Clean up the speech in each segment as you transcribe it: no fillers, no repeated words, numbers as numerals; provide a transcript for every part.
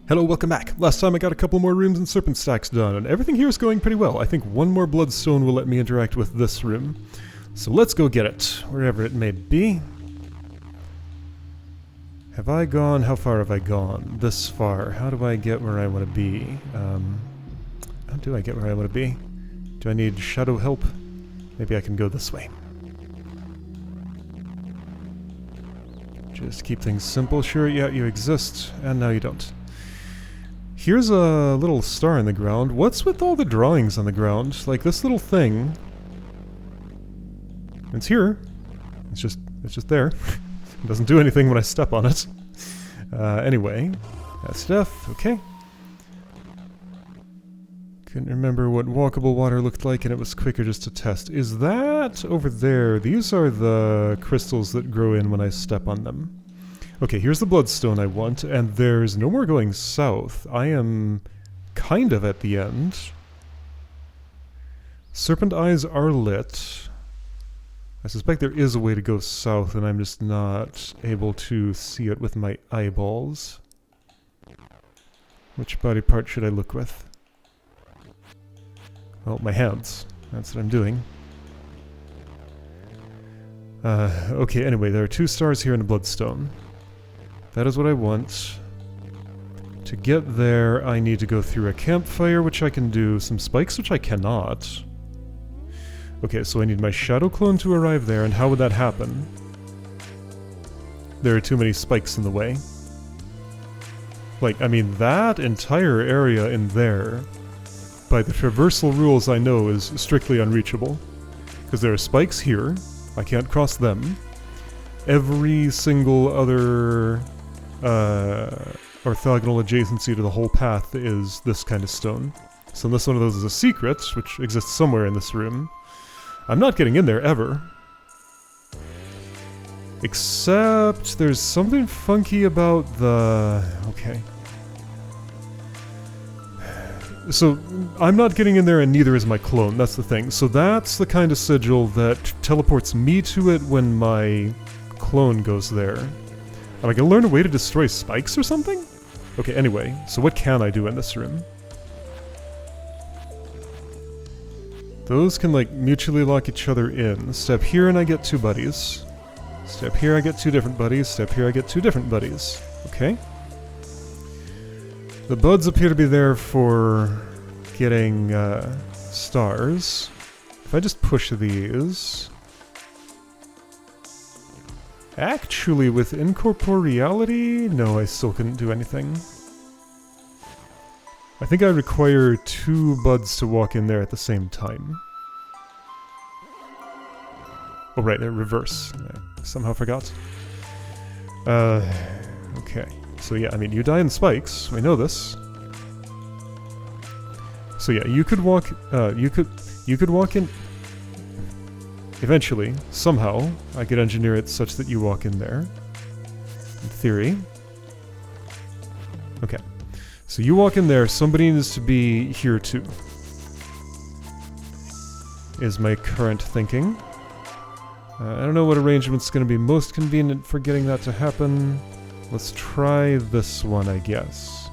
Hello, welcome back. Last time I got a couple more rooms and serpent stacks done, and everything here is going pretty well. I think one more bloodstone will let me interact with this room. So let's go get it, wherever it may be. Have I gone? How far have I gone? This far. How do I get where I want to be? How do I get where I want to be? Do I need shadow help? Maybe I can go this way. Just keep things simple. Sure, yeah, you exist, and now you don't. Here's a little star in the ground. What's with all the drawings on the ground? Like this little thing. It's here. It's just there. It doesn't do anything when I step on it. Anyway, that stuff. Okay. Couldn't remember what walkable water looked like, and it was quicker just to test. Is that over there? These are the crystals that grow in when I step on them. Okay, here's the bloodstone I want, and there's no more going south. I am kind of at the end. Serpent eyes are lit. I suspect there is a way to go south, and I'm just not able to see it with my eyeballs. Which body part should I look with? Well, my hands. That's what I'm doing. Okay, anyway, there are 2 stars here in the bloodstone. That is what I want. To get there, I need to go through a campfire, which I can do. Some spikes, which I cannot. Okay, so I need my shadow clone to arrive there, and how would that happen? There are too many spikes in the way. Like, I mean, that entire area in there, by the traversal rules I know, is strictly unreachable. Because there are spikes here. I can't cross them. Every single other orthogonal adjacency to the whole path is this kind of stone. So unless one of those is a secret, which exists somewhere in this room, I'm not getting in there ever. Except there's something funky about the... Okay. So I'm not getting in there, and neither is my clone. That's the thing. So that's the kind of sigil that teleports me to it when my clone goes there. Am I gonna learn a way to destroy spikes or something? Okay, anyway, so what can I do in this room? Those can, like, mutually lock each other in. Step here and I get 2 buddies. Step here I get 2 different buddies. Step here I get 2 different buddies. Okay. The buds appear to be there for getting stars. If I just push these... Actually, with incorporeality? No, I still couldn't do anything. I think I require 2 buds to walk in there at the same time. Oh right, they're reverse. I somehow forgot. Okay. So yeah, I mean, you die in spikes. We know this. So yeah, you could walk. You could walk in. Eventually, somehow, I could engineer it such that you walk in there. In theory. Okay. So you walk in there. Somebody needs to be here too. Is my current thinking. I don't know what arrangement's going to be most convenient for getting that to happen. Let's try this one, I guess.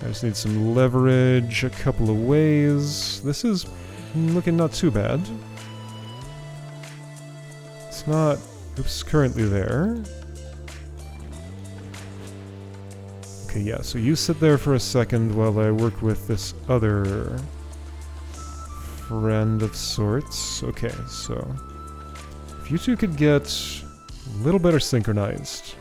I just need some leverage a couple of ways. This is looking not too bad. It's not... Oops, currently there. Okay, yeah, so you sit there for a second while I work with this other friend of sorts. Okay, so... If you two could get... a little better synchronized.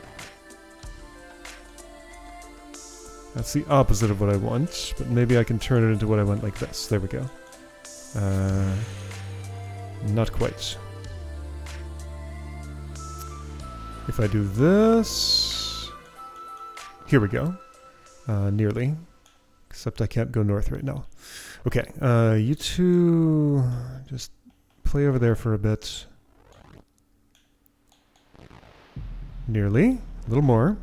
That's the opposite of what I want, but maybe I can turn it into what I want like this. There we go. Not quite. If I do this... Here we go. Nearly. Except I can't go north right now. Okay, you two... just play over there for a bit. Nearly. A little more.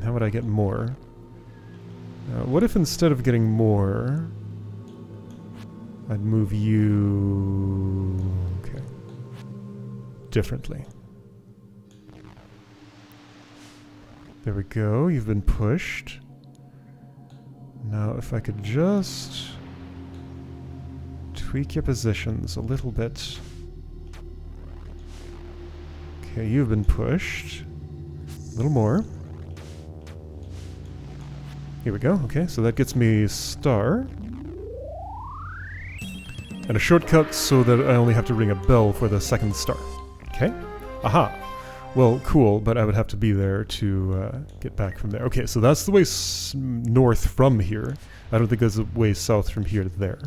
How would I get more? What if instead of getting more, I'd move you... Okay. Differently. There we go, you've been pushed. Now if I could just tweak your positions a little bit. Okay, you've been pushed. A little more. Here we go, okay, so that gets me star. And a shortcut so that I only have to ring a bell for the second star. Okay? Aha! Well, cool, but I would have to be there to get back from there. Okay, so that's the way north from here. I don't think there's a way south from here to there.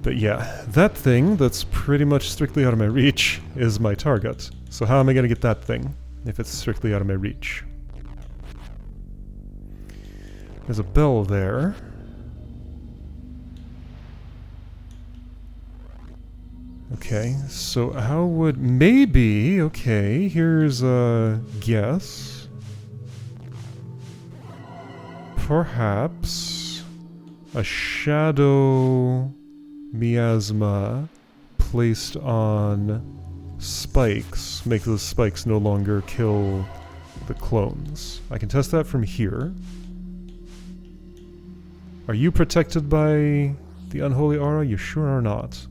But yeah, that thing that's pretty much strictly out of my reach is my target. So how am I going to get that thing if it's strictly out of my reach? There's a bell there. Okay, so how would... Maybe, okay, here's a guess. Perhaps a shadow miasma placed on spikes make those spikes no longer kill the clones. I can test that from here. Are you protected by the unholy aura? You sure are not.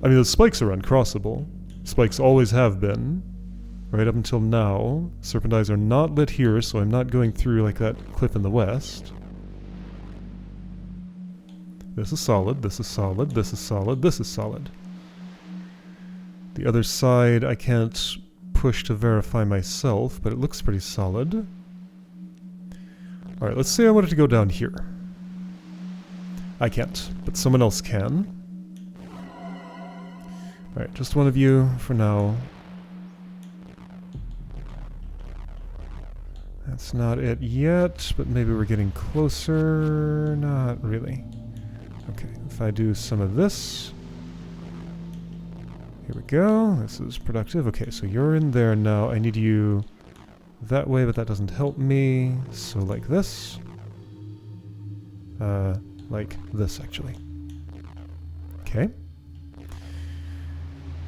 I mean, the spikes are uncrossable. Spikes always have been. Right up until now. Serpent eyes are not lit here, so I'm not going through like that cliff in the west. This is solid, this is solid, this is solid, this is solid. The other side I can't push to verify myself, but it looks pretty solid. Alright, let's say I wanted to go down here. I can't, but someone else can. Alright, just one of you for now. That's not it yet, but maybe we're getting closer. Not really. Okay, if I do some of this. Here we go. This is productive. Okay, so you're in there now. I need you that way, but that doesn't help me. So like this. Like this, actually. Okay.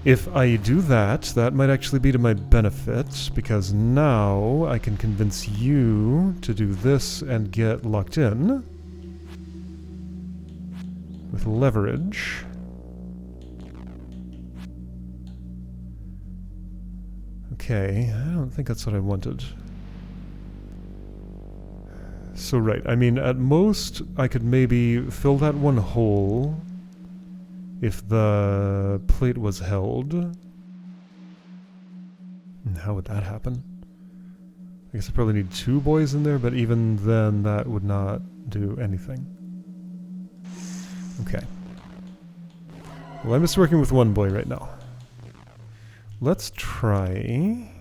If I do that, that might actually be to my benefit, because now I can convince you to do this and get locked in with leverage. Okay, I don't think that's what I wanted. So right, I mean, at most I could maybe fill that one hole if the plate was held. And how would that happen? I guess I probably need 2 boys in there, but even then that would not do anything. Okay. Well, I'm just working with 1 boy right now. Let's try...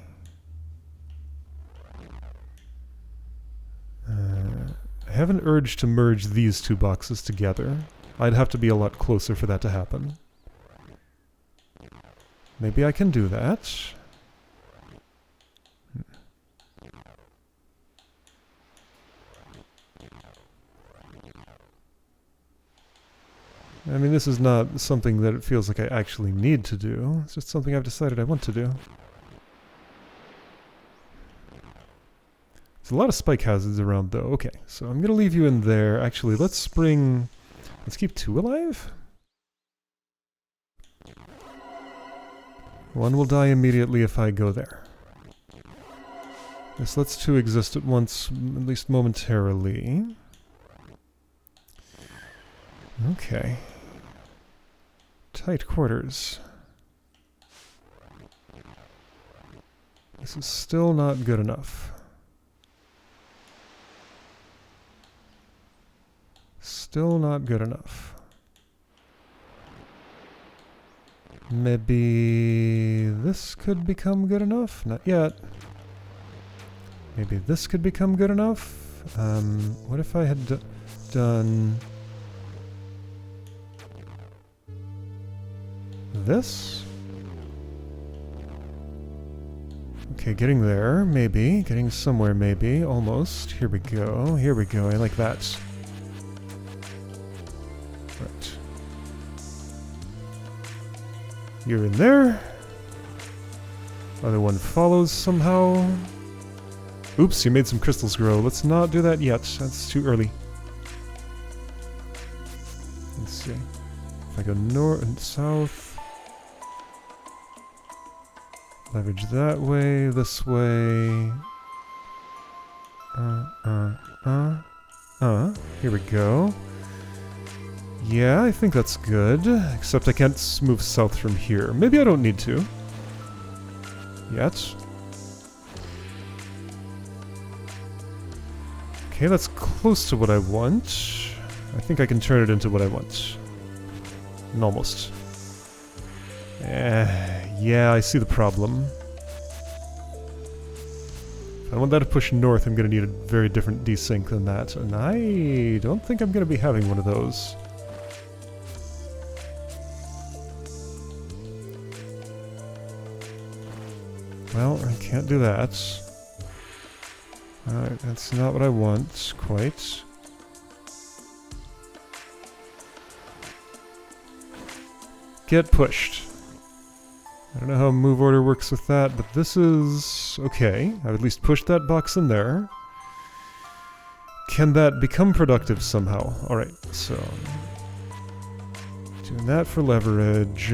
I have an urge to merge these 2 boxes together. I'd have to be a lot closer for that to happen. Maybe I can do that. I mean, this is not something that it feels like I actually need to do. It's just something I've decided I want to do. There's a lot of spike hazards around, though. Okay, so I'm going to leave you in there. Actually, let's bring... Let's keep 2 alive? 1 will die immediately if I go there. This lets 2 exist at once, at least momentarily. Okay. Tight quarters. This is still not good enough. Still not good enough. Maybe this could become good enough? Not yet. Maybe this could become good enough? What if I had done... this? Okay, getting there, maybe. Getting somewhere, maybe. Almost. Here we go. Here we go. I like that. Right. You're in there. Other one follows somehow. Oops, you made some crystals grow. Let's not do that yet. That's too early. Let's see. If I go north and south. Leverage that way, this way. Here we go. Yeah, I think that's good. Except I can't move south from here. Maybe I don't need to. Yet. Okay, that's close to what I want. I think I can turn it into what I want. Almost. Yeah, I see the problem. If I want that to push north, I'm going to need a very different desync than that, and I don't think I'm going to be having one of those. Well, I can't do that. Alright, that's not what I want, quite. Get pushed. I don't know how move order works with that, but this is okay. I've at least pushed that box in there. Can that become productive somehow? Alright, so... doing that for leverage.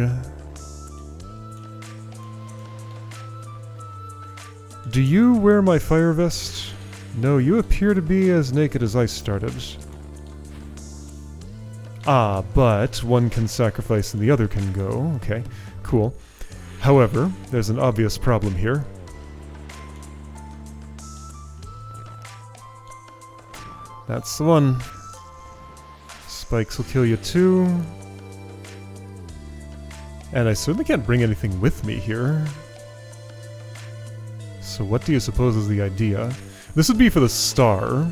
Do you wear my fire vest? No, you appear to be as naked as I started. Ah, but one can sacrifice and the other can go. Okay, cool. However, there's an obvious problem here. That's the one. Spikes will kill you too. And I certainly can't bring anything with me here. So what do you suppose is the idea? This would be for the star.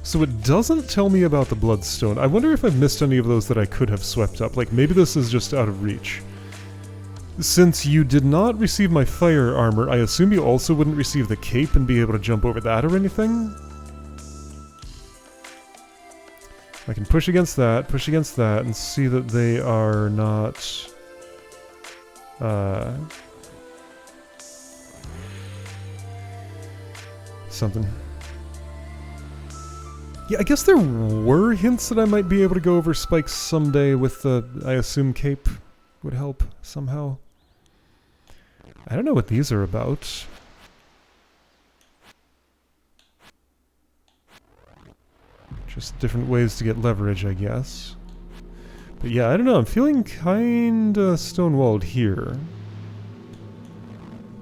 So it doesn't tell me about the bloodstone. I wonder if I missed any of those that I could have swept up. Like, maybe this is just out of reach. Since you did not receive my fire armor, I assume you also wouldn't receive the cape and be able to jump over that or anything? I can push against that, and see that they are not... something. Yeah, I guess there were hints that I might be able to go over spikes someday with the, I assume, cape would help somehow. I don't know what these are about. Just different ways to get leverage, I guess. But yeah, I don't know, I'm feeling kinda stonewalled here.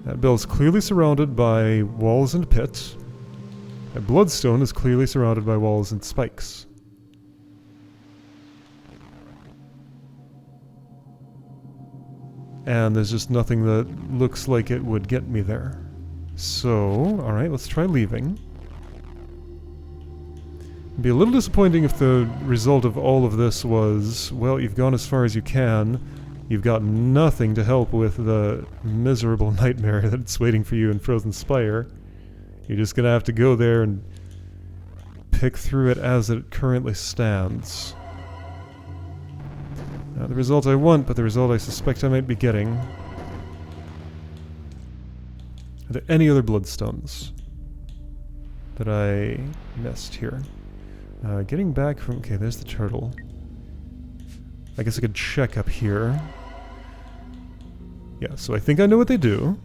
That bell's clearly surrounded by walls and pits. That bloodstone is clearly surrounded by walls and spikes. And there's just nothing that looks like it would get me there. So, alright, let's try leaving. It'd be a little disappointing if the result of all of this was, well, you've gone as far as you can, you've got nothing to help with the miserable nightmare that's waiting for you in Frozen Spire. You're just gonna have to go there and pick through it as it currently stands. Not the result I want, but the result I suspect I might be getting. Are there any other bloodstones that I missed here? Getting back from... okay, there's the turtle. I guess I could check up here. Yeah, so I think I know what they do.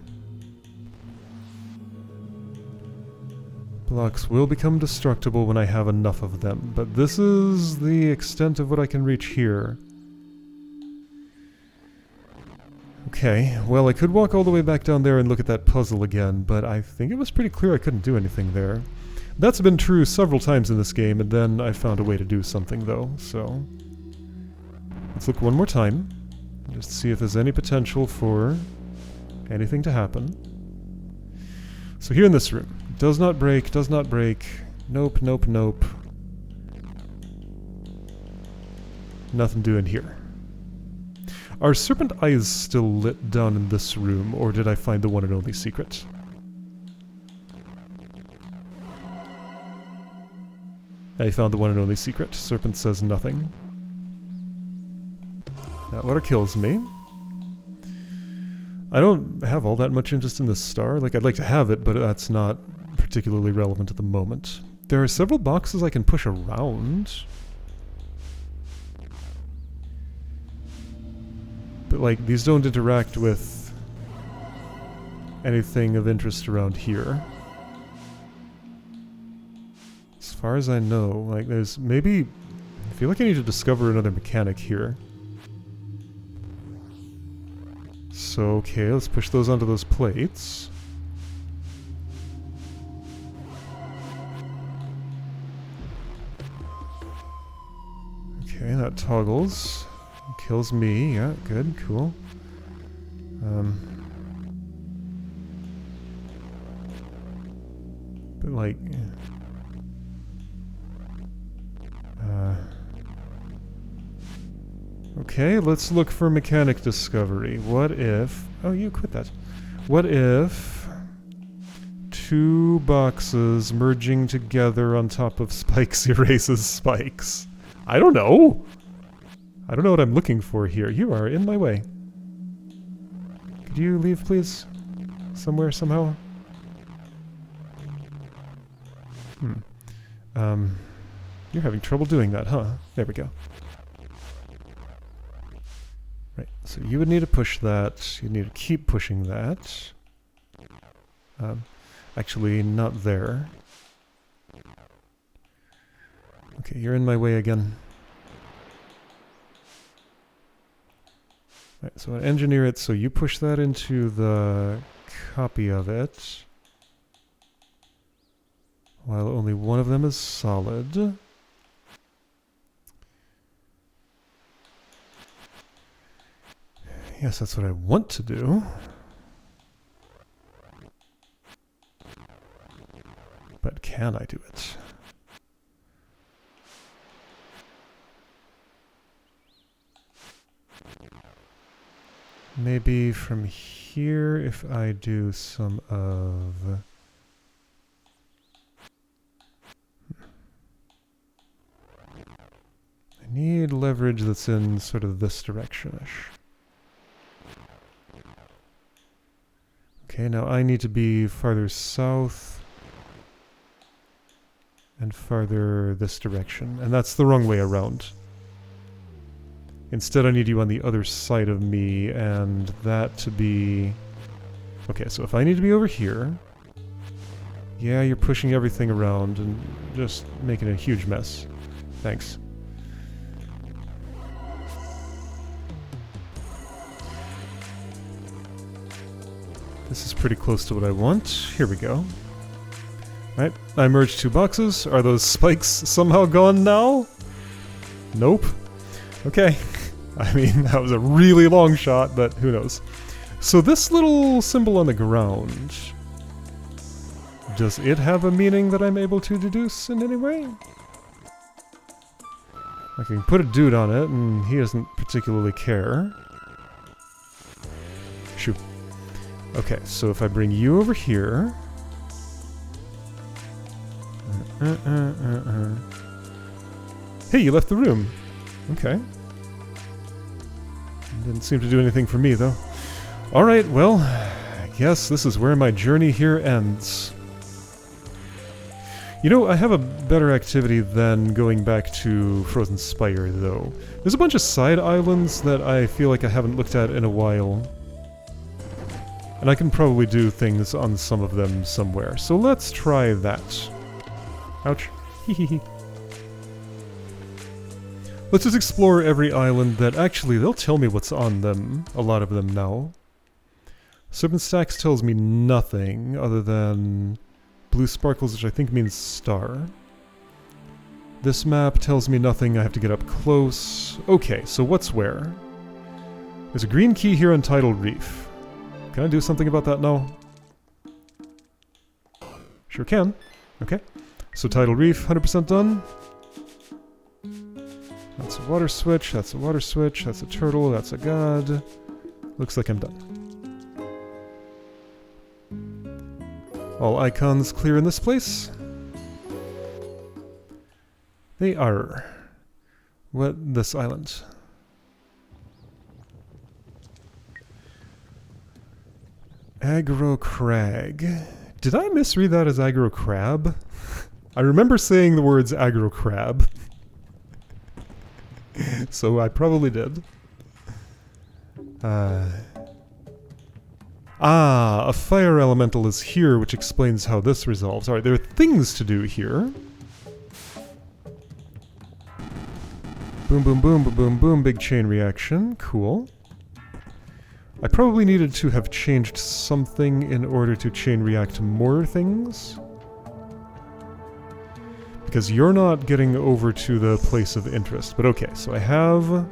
Blocks will become destructible when I have enough of them, but this is the extent of what I can reach here. Okay, well I could walk all the way back down there and look at that puzzle again, but I think it was pretty clear I couldn't do anything there. That's been true several times in this game, and then I found a way to do something though, so... let's look one more time, just see if there's any potential for anything to happen. So here in this room, does not break, nope, nope, nope. Nothing doing here. Are serpent eyes still lit down in this room, or did I find the one and only secret? I found the one and only secret. Serpent says nothing. That water kills me. I don't have all that much interest in this star. Like, I'd like to have it, but that's not particularly relevant at the moment. There are several boxes I can push around. But, like, these don't interact with anything of interest around here. As far as I know, like, there's maybe... I feel like I need to discover another mechanic here. So, okay, let's push those onto those plates. Okay, that toggles. Kills me. Yeah, good, cool. But like... okay, let's look for mechanic discovery. What if... oh, you quit that. What if... two boxes merging together on top of spikes erases spikes? I don't know! I don't know what I'm looking for here. You are in my way. Could you leave, please? Somewhere, somehow? You're having trouble doing that, huh? There we go. Right, so you would need to push that. You need to keep pushing that. Actually, not there. Okay, you're in my way again. Right, so I engineer it so you push that into the copy of it, while only one of them is solid. Yes, that's what I want to do. But can I do it? Maybe from here, if I do some of... I need leverage that's in sort of this direction-ish. Okay, now I need to be farther south and farther this direction, and that's the wrong way around. Instead, I need you on the other side of me, and that to be... okay, so if I need to be over here... yeah, you're pushing everything around and just making a huge mess. Thanks. This is pretty close to what I want. Here we go. Right, I merged two boxes. Are those spikes somehow gone now? Nope. Okay. I mean, that was a really long shot, but who knows. So this little symbol on the ground, does it have a meaning that I'm able to deduce in any way? I can put a dude on it, and he doesn't particularly care. Shoo. Okay, so if I bring you over here... Hey, you left the room. Okay. Didn't seem to do anything for me, though. Alright, well, I guess this is where my journey here ends. You know, I have a better activity than going back to Frozen Spire, though. There's a bunch of side islands that I feel like I haven't looked at in a while. And I can probably do things on some of them somewhere. So let's try that. Ouch. Hehehe. Let's just explore every island that actually, they'll tell me what's on them. A lot of them now. Serpent Stacks tells me nothing other than blue sparkles, which I think means star. This map tells me nothing. I have to get up close. Okay, so what's where? There's a green key here on Tidal Reef. Can I do something about that now? Sure can. Okay. So Tidal Reef, 100% done. That's a water switch, that's a water switch, that's a turtle, that's a god. Looks like I'm done. All icons clear in this place? They are. What, this island? Aggro Crag. Did I misread that as Aggro Crab? I remember saying the words Aggro Crab. So I probably did. A fire elemental is here, which explains how this resolves. Alright, there are things to do here. Boom, boom, boom, boom, boom, boom, big chain reaction. Cool. I probably needed to have changed something in order to chain react more things. Because you're not getting over to the place of interest. But okay, so I have a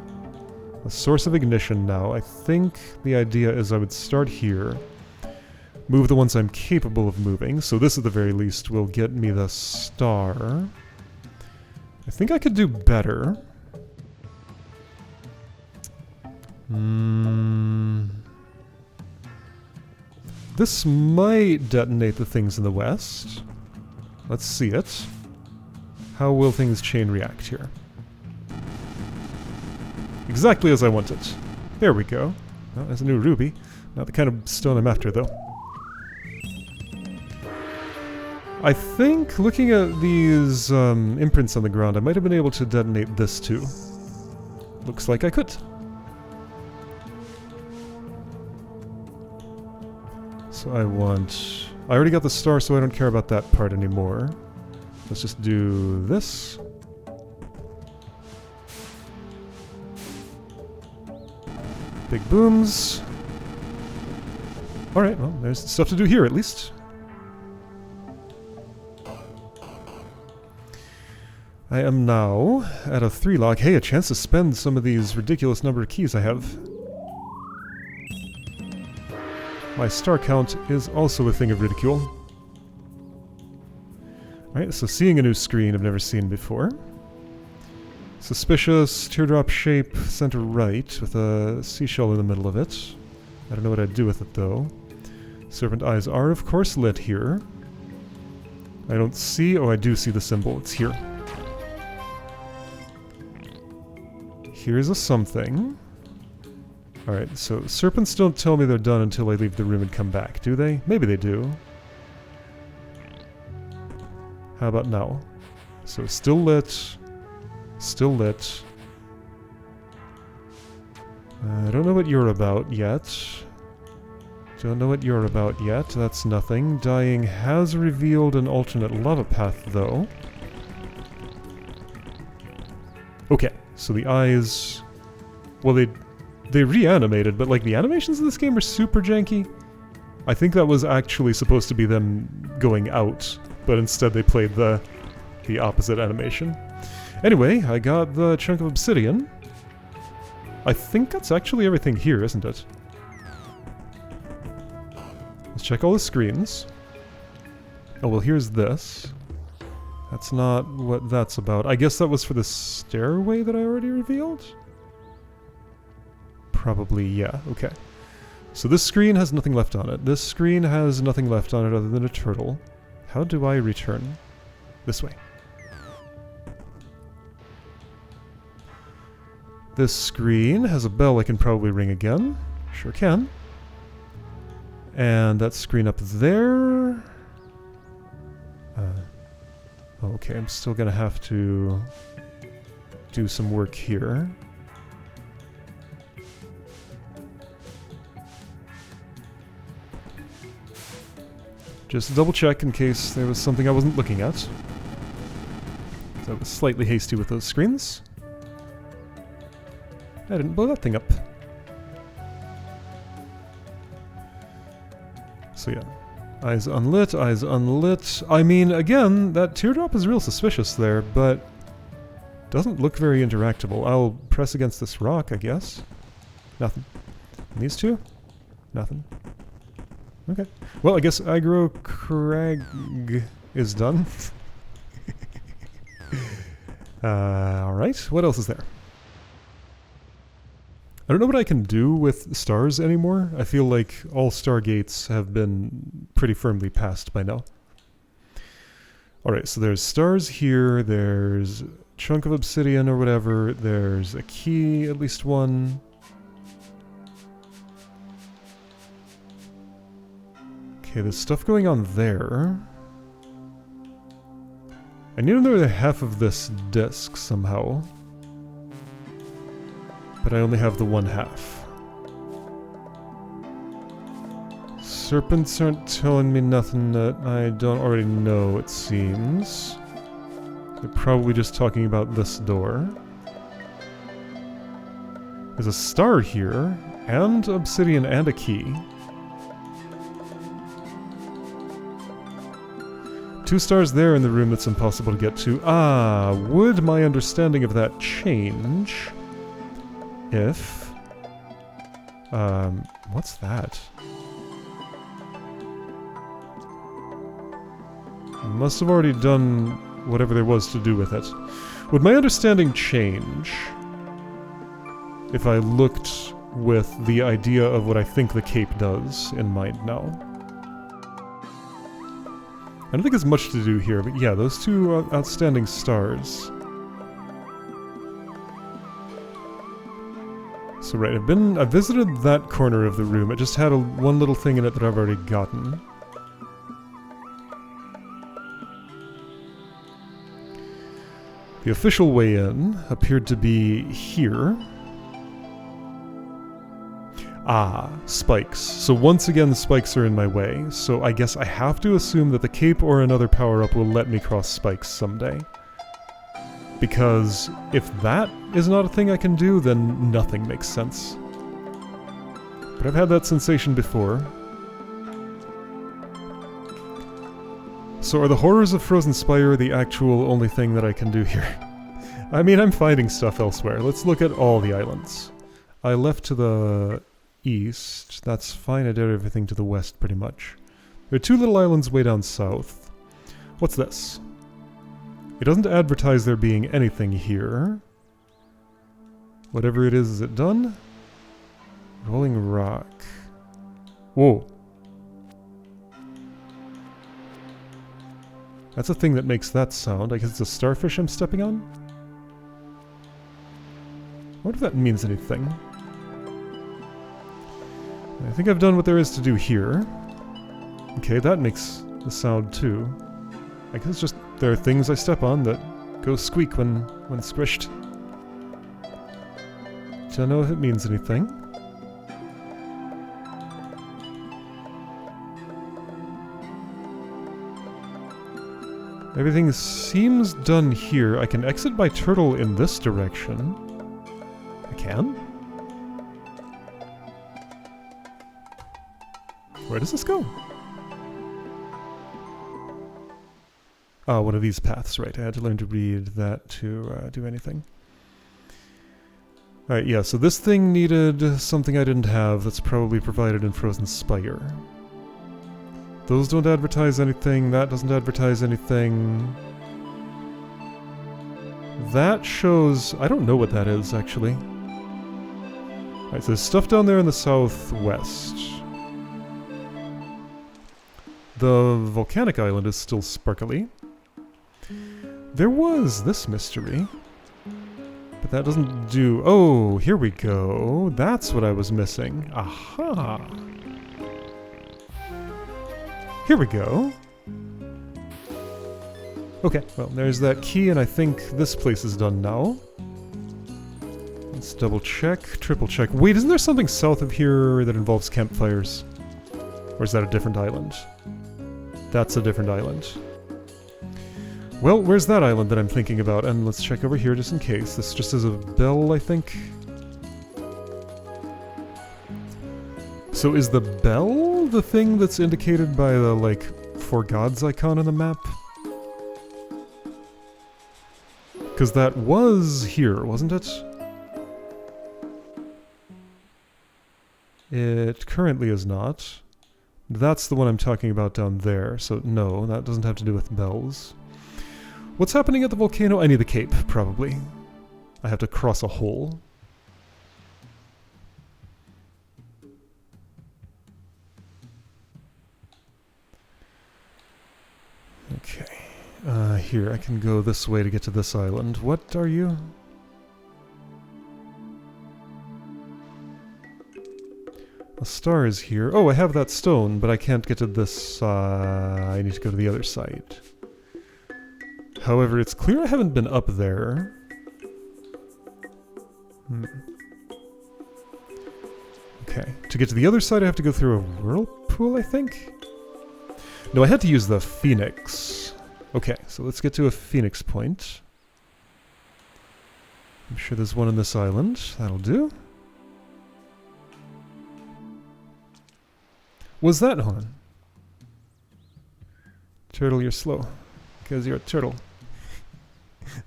source of ignition now. I think the idea is I would start here. Move the ones I'm capable of moving. So this at the very least will get me the star. I think I could do better. This might detonate the things in the west. Let's see it. How will things chain react here? Exactly as I want it. There we go. Oh, there's a new ruby. Not the kind of stone I'm after, though. I think, looking at these imprints on the ground, I might have been able to detonate this too. Looks like I could. So I already got the star, so I don't care about that part anymore. Let's just do this. Big booms. Alright, well, there's stuff to do here at least. I am now at a 3 log. Hey, a chance to spend some of these ridiculous number of keys I have. My star count is also a thing of ridicule. Alright, so seeing a new screen I've never seen before. Suspicious, teardrop shape, center right, with a seashell in the middle of it. I don't know what I'd do with it though. Serpent eyes are of course lit here. I don't see, oh I do see the symbol, it's here. Here's a something. Alright, so serpents don't tell me they're done until I leave the room and come back, do they? Maybe they do. How about now? So still lit. Still lit. I don't know what you're about yet. Don't know what you're about yet. That's nothing. Dying has revealed an alternate lava path, though. Okay, so the eyes... Well, they reanimated, but like the animations in this game are super janky. I think that was actually supposed to be them going out, but instead they played the opposite animation. Anyway, I got the chunk of obsidian. I think that's actually everything here, isn't it? Let's check all the screens. Oh, well, here's this. That's not what that's about. I guess that was for the stairway that I already revealed? Probably, yeah. Okay. So this screen has nothing left on it. This screen has nothing left on it other than a turtle. How do I return? This way. This screen has a bell I can probably ring again. Sure can. And that screen up there... okay, I'm still gonna have to do some work here. Just double check in case there was something I wasn't looking at. So I was slightly hasty with those screens. I didn't blow that thing up. So yeah. Eyes unlit, eyes unlit. I mean, again, that teardrop is real suspicious there, but doesn't look very interactable. I'll press against this rock, I guess. Nothing. And these two? Nothing. Okay. Well, I guess Aggro Crag is done. Alright, what else is there? I don't know what I can do with stars anymore. I feel like all stargates have been pretty firmly passed by now. Alright, so there's stars here, there's a chunk of obsidian or whatever, there's a key, at least one. Okay, there's stuff going on there. I need another half of this disc somehow. But I only have the one half. Serpents aren't telling me nothing that I don't already know, it seems. They're probably just talking about this door. There's a star here, and obsidian and a key. 2 stars there in the room that's impossible to get to. Ah, would my understanding of that change if... what's that? I must have already done whatever there was to do with it. Would my understanding change if I looked with the idea of what I think the cape does in mind now? I don't think there's much to do here, but yeah, those 2 outstanding stars. So right, I've visited that corner of the room. It just had one little thing in it that I've already gotten. The official way in appeared to be here. Ah, spikes. So once again, the spikes are in my way, so I guess I have to assume that the cape or another power-up will let me cross spikes someday. Because if that is not a thing I can do, then nothing makes sense. But I've had that sensation before. So are the horrors of Frozen Spire the actual only thing that I can do here? I mean, I'm finding stuff elsewhere. Let's look at all the islands. I left to the east. That's fine, I did everything to the west pretty much. There are 2 little islands way down south. What's this? It doesn't advertise there being anything here. Whatever it is it done? Rolling rock. Whoa. That's a thing that makes that sound. I guess it's a starfish I'm stepping on? I wonder if that means anything. I think I've done what there is to do here. Okay, that makes the sound too. I guess just there are things I step on that go squeak when squished. Don't know if it means anything. Everything seems done here. I can exit by turtle in this direction. I can? Where does this go? Ah, one of these paths, right. I had to learn to read that to do anything. Alright, yeah, so this thing needed something I didn't have that's probably provided in Frozen Spire. Those don't advertise anything, that doesn't advertise anything. That shows... I don't know what that is, actually. Alright, so there's stuff down there in the southwest. The volcanic island is still sparkly. There was this mystery. But that doesn't do... Oh, here we go. That's what I was missing. Aha! Here we go. Okay, well, there's that key, and I think this place is done now. Let's double check, triple check. Wait, isn't there something south of here that involves campfires? Or is that a different island? That's a different island. Well, where's that island that I'm thinking about? And let's check over here just in case. This just is a bell, I think. So is the bell the thing that's indicated by the, like, For Gods icon on the map? Because that was here, wasn't it? It currently is not. That's the one I'm talking about down there, so no, that doesn't have to do with bells. What's happening at the volcano? I need the cape, probably. I have to cross a hole. Okay. Here, I can go this way to get to this island. What are you? A star is here. Oh, I have that stone, but I can't get to this side. I need to go to the other side. However, it's clear I haven't been up there. Okay. To get to the other side, I have to go through a whirlpool, I think? No, I had to use the Phoenix. Okay, so let's get to a Phoenix point. I'm sure there's one on this island. That'll do. Was that on? Turtle, you're slow. Because you're a turtle.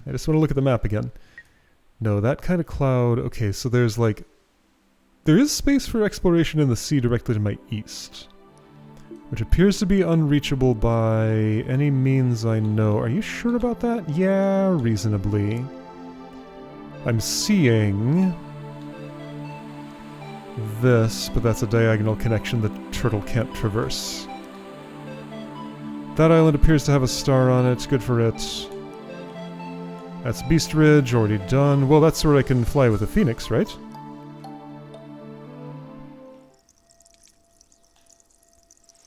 I just want to look at the map again. No, that kind of cloud... Okay, so there's like... There is space for exploration in the sea directly to my east. Which appears to be unreachable by any means I know. Are you sure about that? Yeah, reasonably. I'm seeing... this, but that's a diagonal connection the turtle can't traverse. That island appears to have a star on it. Good for it. That's Beast Ridge, already done. Well, that's where I can fly with a Phoenix, right?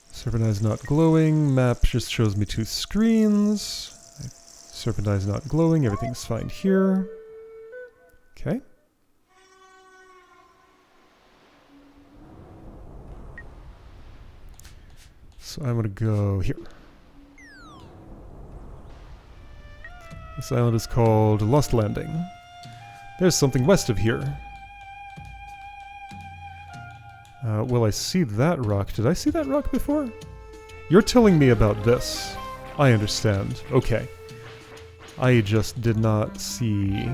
Serpent Eye's not glowing. Map just shows me 2 screens. Serpent Eye's not glowing. Everything's fine here. Okay. So I'm gonna go here. This island is called Lost Landing. There's something west of here. Well, I see that rock. Did I see that rock before? You're telling me about this. I understand. Okay. I just did not see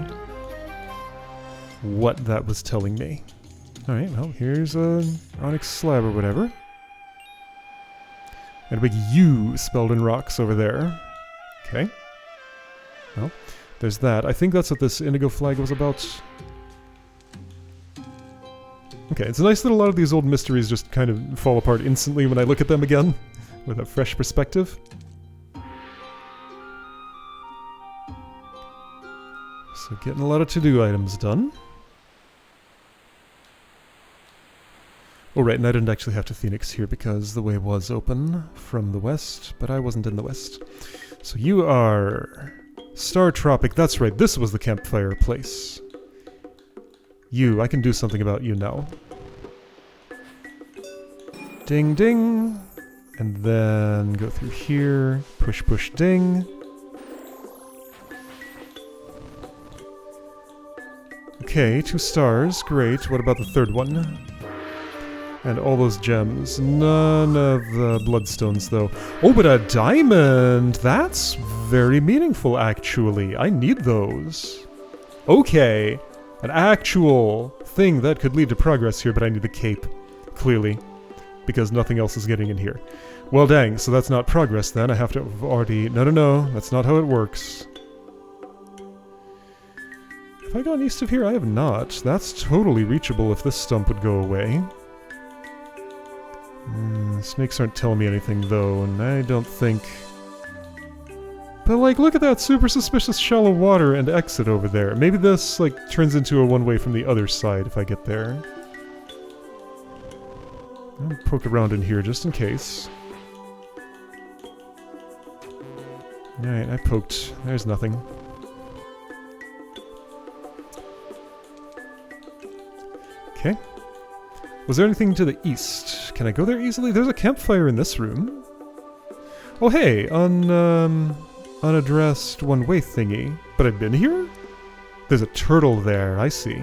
what that was telling me. Alright, well, here's an onyx slab or whatever. And a big U spelled in rocks over there. Okay. Well, there's that. I think that's what this indigo flag was about. Okay, it's nice that a lot of these old mysteries just kind of fall apart instantly when I look at them again, with a fresh perspective. So getting a lot of to-do items done. Oh right, and I didn't actually have to Phoenix here because the way was open from the west, but I wasn't in the west. So you are... Star Tropic, that's right, this was the campfire place. You, I can do something about you now. Ding ding! And then go through here, push push ding. Okay, 2 stars, great. What about the third one? And all those gems. None of the bloodstones, though. Oh, but a diamond! That's very meaningful, actually. I need those. Okay. An actual thing that could lead to progress here, but I need the cape. Clearly. Because nothing else is getting in here. Well, dang, so that's not progress, then. I have to have already... No, that's not how it works. Have I gone east of here? I have not. That's totally reachable if this stump would go away. Snakes aren't telling me anything, though, and I don't think... But, like, look at that super suspicious shallow water and exit over there. Maybe this, like, turns into a one-way from the other side if I get there. I'll poke around in here just in case. Alright, I poked. There's nothing. Okay. Was there anything to the east? Can I go there easily? There's a campfire in this room. Oh hey, unaddressed one-way thingy. But I've been here? There's a turtle there, I see.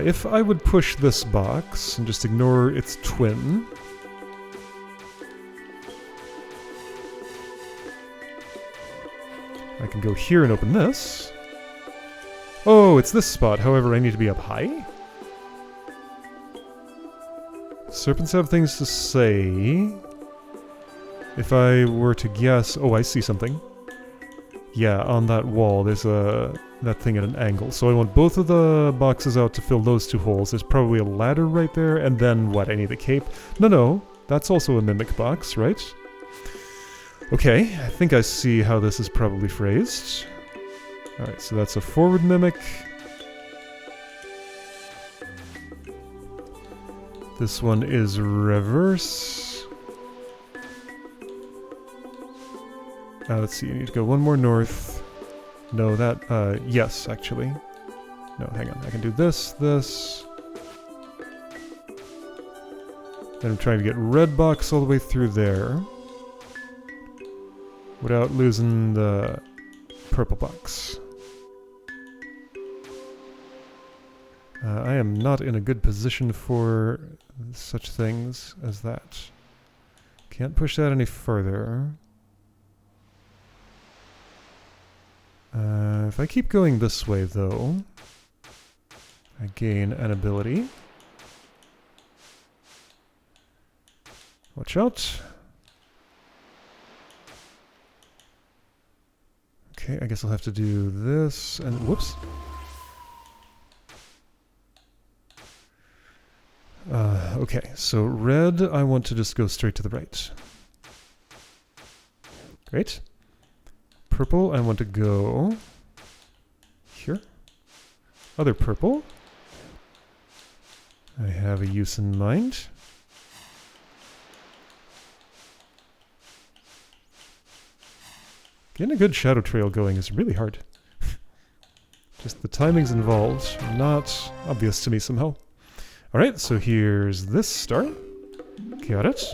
If I would push this box and just ignore its twin... I can go here and open this. Oh, it's this spot. However, I need to be up high? Serpents have things to say. If I were to guess... Oh, I see something. Yeah, on that wall, there's that thing at an angle. So I want both of the boxes out to fill those 2 holes. There's probably a ladder right there, and then what? I need a cape? No, that's also a mimic box, right? Okay, I think I see how this is probably phrased. Alright, so that's a forward mimic. This one is reverse. Let's see, you need to go one more north. No, that, yes, actually. No, hang on, I can do this. Then I'm trying to get red box all the way through there. Without losing the purple box. I am not in a good position for such things as that. Can't push that any further. If I keep going this way, though, I gain an ability. Watch out. Okay, I guess I'll have to do this and whoops. Okay, so red, I want to just go straight to the right. Great. Purple, I want to go here. Other purple. I have a use in mind. Getting a good shadow trail going is really hard. Just the timings involved, not obvious to me somehow. Alright, so here's this star. Got it.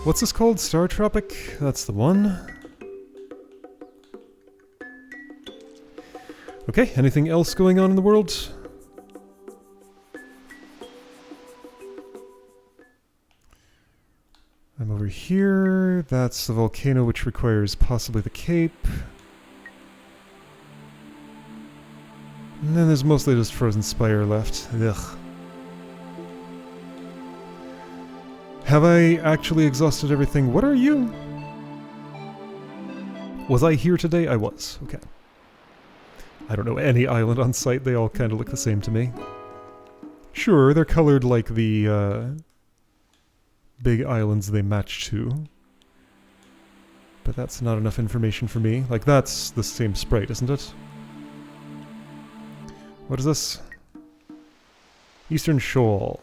What's this called? Star Tropic? That's the one. Okay, anything else going on in the world? I'm over here. That's the volcano which requires possibly the cape. And then there's mostly just Frozen Spire left. Ugh. Have I actually exhausted everything? What are you? Was I here today? I was. Okay. I don't know any island on site. They all kind of look the same to me. Sure, they're colored like the big islands they match to. But that's not enough information for me. Like, that's the same sprite, isn't it? What is this? Eastern Shoal.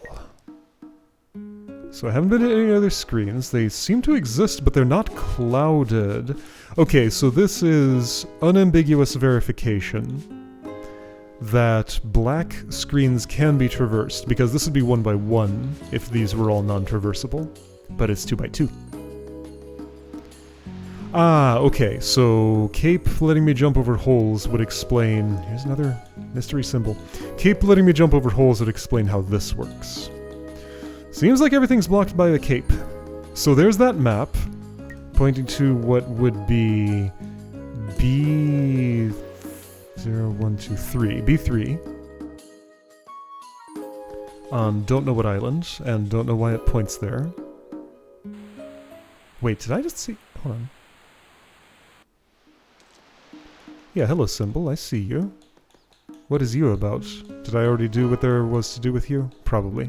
So I haven't been to any other screens. They seem to exist, but they're not clouded. Okay, so this is unambiguous verification that black screens can be traversed, because this would be 1 by 1 if these were all non-traversable, but it's 2 by 2. Ah, okay, so Cape letting me jump over holes would explain... Here's another mystery symbol. Cape letting me jump over holes would explain how this works. Seems like everything's blocked by a cape. So there's that map, pointing to what would be B... 0, 1, 2, 3. B3. Don't know what island, and don't know why it points there. Wait, did I just see... Hold on. Yeah, hello symbol, I see you. What is you about? Did I already do what there was to do with you? Probably.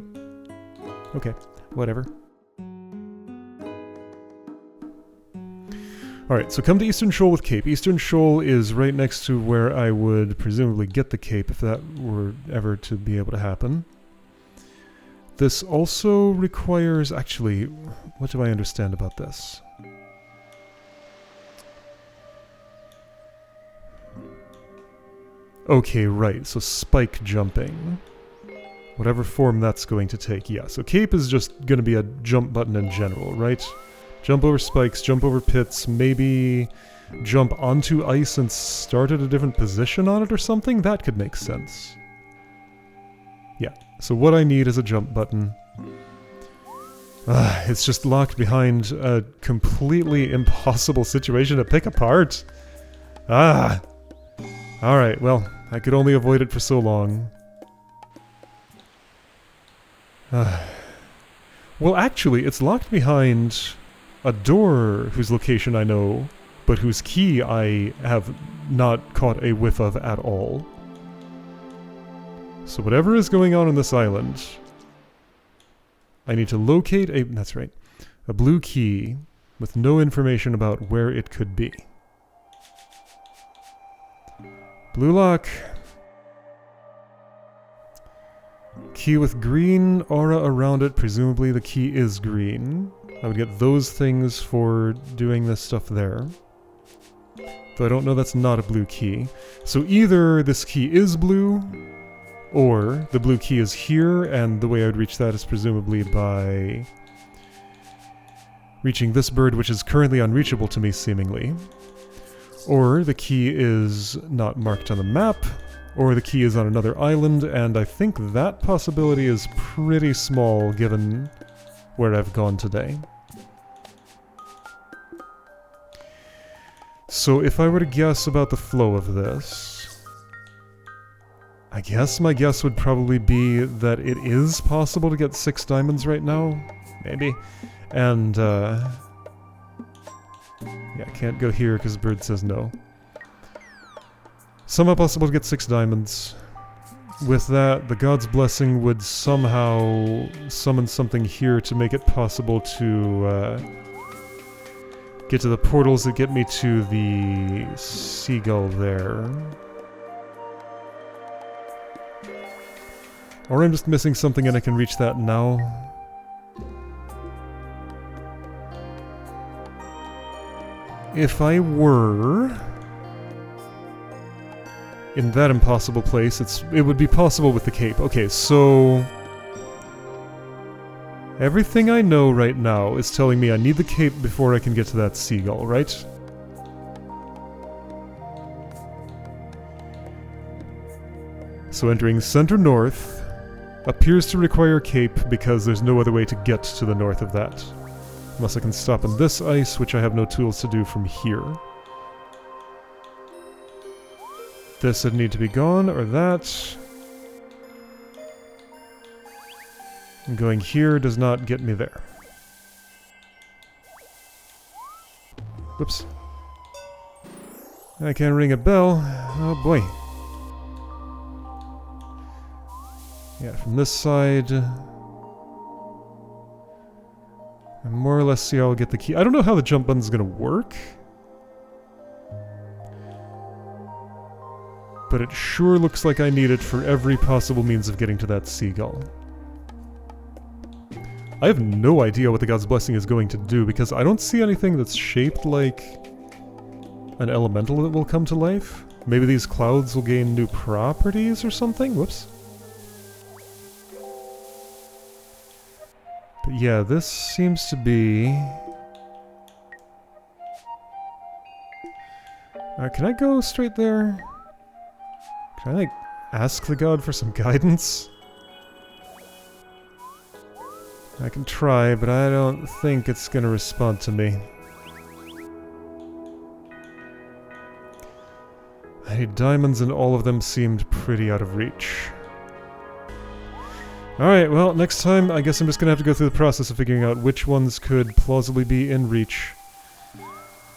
Okay, whatever. Alright, so come to Eastern Shoal with Cape. Eastern Shoal is right next to where I would presumably get the cape if that were ever to be able to happen. This also requires... Actually, what do I understand about this? Okay, right, so spike jumping. Whatever form that's going to take, yeah. So cape is just going to be a jump button in general, right? Jump over spikes, jump over pits, maybe jump onto ice and start at a different position on it or something? That could make sense. Yeah, so what I need is a jump button. It's just locked behind a completely impossible situation to pick apart. Alright, well, I could only avoid it for so long. Well, actually, it's locked behind a door whose location I know, but whose key I have not caught a whiff of at all. So whatever is going on this island, I need to locate a... That's right. A blue key with no information about where it could be. Blue lock. key with green aura around it. Presumably the key is green. I would get those things for doing this stuff there. Though I don't know that's not a blue key. So either this key is blue, or the blue key is here, and the way I would reach that is presumably by reaching this bird, which is currently unreachable to me, seemingly. Or the key is not marked on the map, or the key is on another island, and I think that possibility is pretty small given where I've gone today. So if I were to guess about the flow of this, I guess my guess would probably be that it is possible to get 6 diamonds right now, maybe, and yeah, I can't go here because Bird says no. Somehow possible to get 6 diamonds. With that, the God's Blessing would somehow summon something here to make it possible to get to the portals that get me to the seagull there. Or I'm just missing something and I can reach that now. If I were in that impossible place, it would be possible with the cape. Okay, so everything I know right now is telling me I need the cape before I can get to that seagull, right? So entering center north appears to require cape because there's no other way to get to the north of that. Unless I can stop in this ice, which I have no tools to do from here. This would need to be gone, or that. And going here does not get me there. Whoops. I can't ring a bell. Oh boy. Yeah, from this side. I more or less see how I'll get the key. I don't know how the jump button's gonna work. But it sure looks like I need it for every possible means of getting to that seagull. I have no idea what the God's Blessing is going to do, because I don't see anything that's shaped like an elemental that will come to life. Maybe these clouds will gain new properties or something? Whoops. But yeah, this seems to be... can I go straight there? Can I, like, ask the god for some guidance? I can try, but I don't think it's gonna respond to me. I need diamonds and all of them seemed pretty out of reach. Alright, well, next time I guess I'm just gonna have to go through the process of figuring out which ones could plausibly be in reach.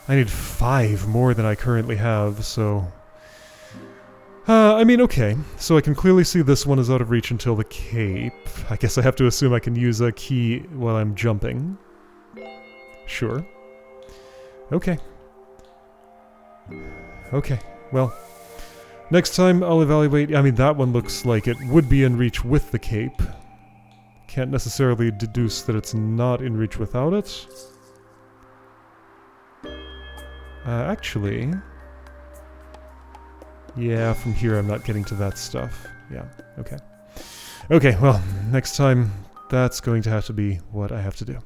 I need 5 more than I currently have, so... I mean, okay, so I can clearly see this one is out of reach until the cape. I guess I have to assume I can use a key while I'm jumping. Sure. Okay. Okay, well... Next time I'll evaluate... I mean, that one looks like it would be in reach with the cape. Can't necessarily deduce that it's not in reach without it. Actually... Yeah, from here I'm not getting to that stuff. Yeah, okay. Okay, well, next time that's going to have to be what I have to do.